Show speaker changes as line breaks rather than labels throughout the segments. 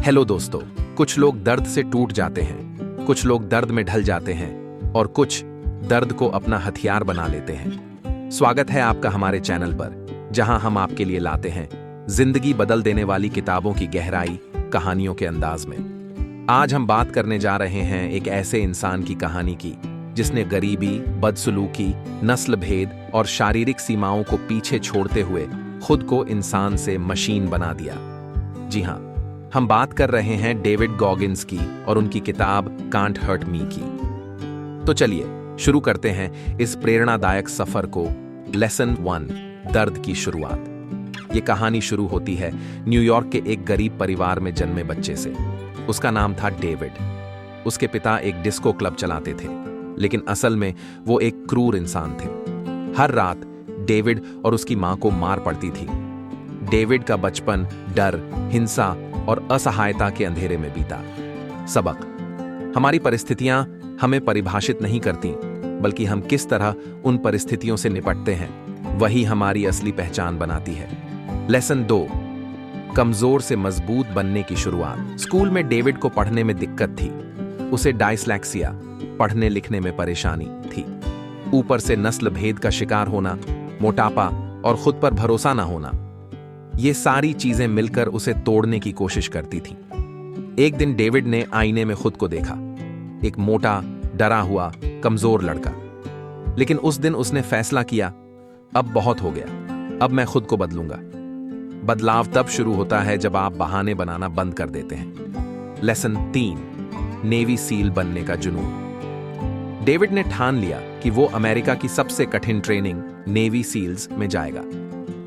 Hello दोस्तों, कुछ लोग दर्द से टूट जाते हैं, कुछ लोग दर्द में ढल जाते हैं और कुछ दर्द को अपना हथियार बना लेते हैं। स्वागत है आपका हमारे चैनल पर, जहां हम आपके लिए लाते हैं जिंदगी बदल देने वाली किताबों की गहराई कहानियों के अंदाज में। आज हम बात करने जा रहे हैं एक ऐसे इंसान की कहानी की जिसने गरीबी, बदसलूकी, नस्ल भेद और शारीरिक सीमाओं को पीछे छोड़ते हुए खुद को इंसान से मशीन बना दिया। जी हां, हम बात कर रहे हैं डेविड गॉगिन्स की और उनकी किताब कांट हर्ट मी की। तो चलिए शुरू करते हैं इस प्रेरणादायक सफर को। लेसन 1, दर्द की शुरुआत। ये कहानी शुरू होती है न्यूयॉर्क के एक गरीब परिवार में जन्मे बच्चे से। उसका नाम था डेविड। उसके पिता एक डिस्को क्लब चलाते थे, लेकिन असल में वो एक क्रूर इंसान थे। हर रात डेविड और उसकी मां को मार पड़ती थी। डेविड का बचपन डर, हिंसा और असहायता के अंधेरे में बीता। सबक: हमारी परिस्थितियां हमें परिभाषित नहीं करती, बल्कि हम किस तरह उन परिस्थितियों से निपटते हैं वही हमारी असली पहचान बनाती है। लेसन 2, कमजोर से मजबूत बनने की शुरुआत। स्कूल में डेविड को पढ़ने में दिक्कत थी। उसे डायस्लेक्सिया, पढ़ने लिखने में परेशानी थी। ऊपर से नस्ल भेद का शिकार होना, मोटापा और खुद पर भरोसा न होना, ये सारी चीजें मिलकर उसे तोड़ने की कोशिश करती थीं। एक दिन डेविड ने आईने में खुद को देखा, एक मोटा, डरा हुआ, कमजोर लड़का। लेकिन उस दिन उसने फैसला किया, अब बहुत हो गया, अब मैं खुद को बदलूंगा। बदलाव तब शुरू होता है जब आप बहाने बनाना बंद कर देते हैं। लेसन 3, नेवी सील बनने का जुनून। डेविड ने ठान लिया कि वो अमेरिका की सबसे कठिन ट्रेनिंग नेवी सील्स में जाएगा।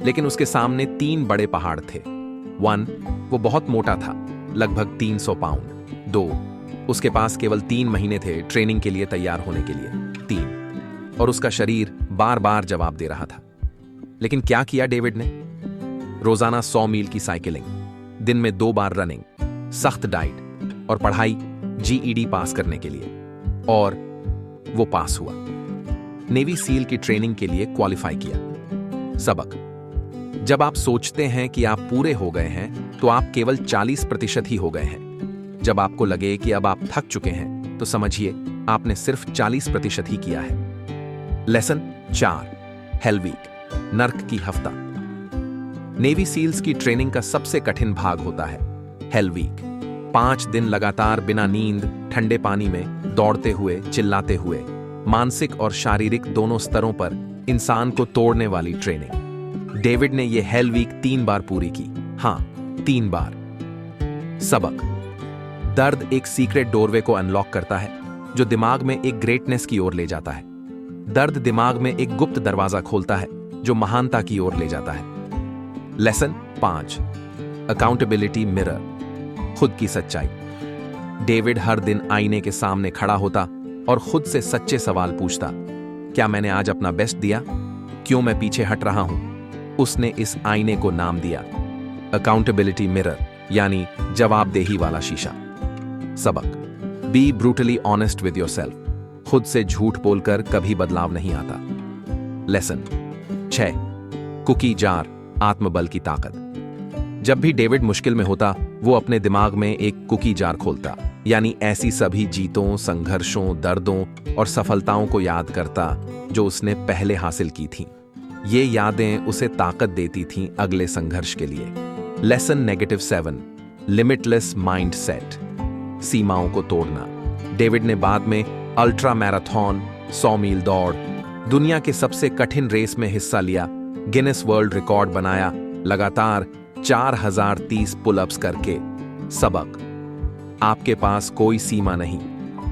लेकिन उसके सामने 3 बड़े पहाड़ थे। 1, वो बहुत मोटा था, लगभग 300 पाउंड। 2, उसके पास केवल 3 महीने थे ट्रेनिंग के लिए तैयार होने के लिए। 3, और उसका शरीर बार बार जवाब दे रहा था। लेकिन क्या किया डेविड ने? रोजाना 100 मील की साइकिलिंग, दिन में 2 बार रनिंग, सख्त डाइट और पढ़ाई GED पास करने के लिए। और वो पास हुआ, नेवी सील की ट्रेनिंग के लिए क्वालिफाई किया। सबक: जब आप सोचते हैं कि आप पूरे हो गए हैं, तो आप केवल 40% ही हो गए हैं। जब आपको लगे कि अब आप थक चुके हैं, तो समझिए आपने सिर्फ 40% ही किया है। लेसन 4, हेल वीक, नर्क की हफ्ता। नेवी सील्स की ट्रेनिंग का सबसे कठिन भाग होता है हेल वीक। 5 दिन लगातार बिना नींद, ठंडे पानी में दौड़ते हुए, चिल्लाते हुए, मानसिक और शारीरिक दोनों स्तरों पर इंसान को तोड़ने वाली ट्रेनिंग। डेविड ने यह हेल वीक 3 बार पूरी की। हां, 3 बार। सबक: दर्द एक सीक्रेट डोरवे को अनलॉक करता है, जो दिमाग में एक ग्रेटनेस की ओर ले जाता है। दर्द दिमाग में एक गुप्त दरवाजा खोलता है, जो महानता की ओर ले जाता है। लेसन 5, अकाउंटेबिलिटी मिरर, खुद की सच्चाई। डेविड हर दिन आईने के सामने खड़ा होता और खुद से सच्चे सवाल पूछता। क्या मैंने आज अपना बेस्ट दिया? क्यों मैं पीछे हट रहा हूं? उसने इस आईने को नाम दिया अकाउंटेबिलिटी मिरर, यानी जवाबदेही वाला शीशा। सबक: B brutally honest with yourself, खुद से झूठ बोलकर कभी बदलाव नहीं आता। लेसन 6, कुकी जार, आत्मबल की ताकत। जब भी डेविड मुश्किल में होता, वो अपने दिमाग में एक कुकी जार खोलता, यानी ऐसी सभी जीतों, संघर्षों, दर्दों और सफलताओं को याद करता जो उसने पहले हासिल की थीं। ये यादें उसे ताकत देती थीं अगले संघर्ष के लिए। Lesson negative 7, limitless mind set, सीमाओं को तोड़ना। डेविड ने बाद में अल्ट्रा मैराथन, 100 मील दौड़, दुनिया के सबसे कठिन रेस में हिस्सा लिया, गिनेस वर्ल्ड रिकॉर्ड बनाया, लगातार 4030 पुलअप्स करके। सबक: आपके पास कोई सीमा नहीं,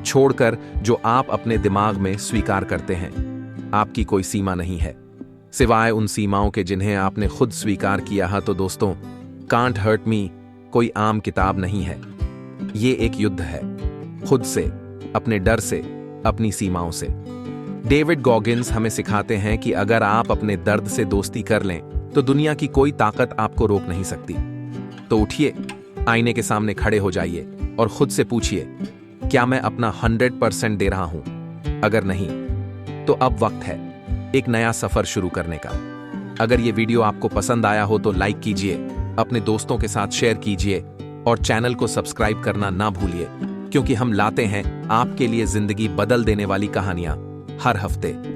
छोड़कर जो आप अपने दिमाग में स्वीकार करते हैं। आपकी कोई सीमा नहीं है, सिवाय उन सीमाओं के जिन्हें आपने खुद स्वीकार किया है। तो दोस्तों, कांट हर्ट मी कोई आम किताब नहीं है। ये एक युद्ध है, खुद से, अपने डर से, अपनी सीमाओं से। डेविड गॉगिन्स हमें सिखाते हैं कि अगर आप अपने दर्द से दोस्ती कर लें, तो दुनिया की कोई ताकत आपको रोक नहीं सकती। तो उठिए, आईने के सामने खड़े हो जाइए और खुद से पूछिए, क्या मैं अपना 100% दे रहा हूं? अगर नहीं, तो अब वक्त है एक नया सफर शुरू करने का। अगर ये वीडियो आपको पसंद आया हो तो लाइक कीजिए, अपने दोस्तों के साथ शेयर कीजिए और चैनल को सब्सक्राइब करना ना भूलिए, क्योंकि हम लाते हैं आपके लिए जिंदगी बदल देने वाली कहानियां हर हफ्ते।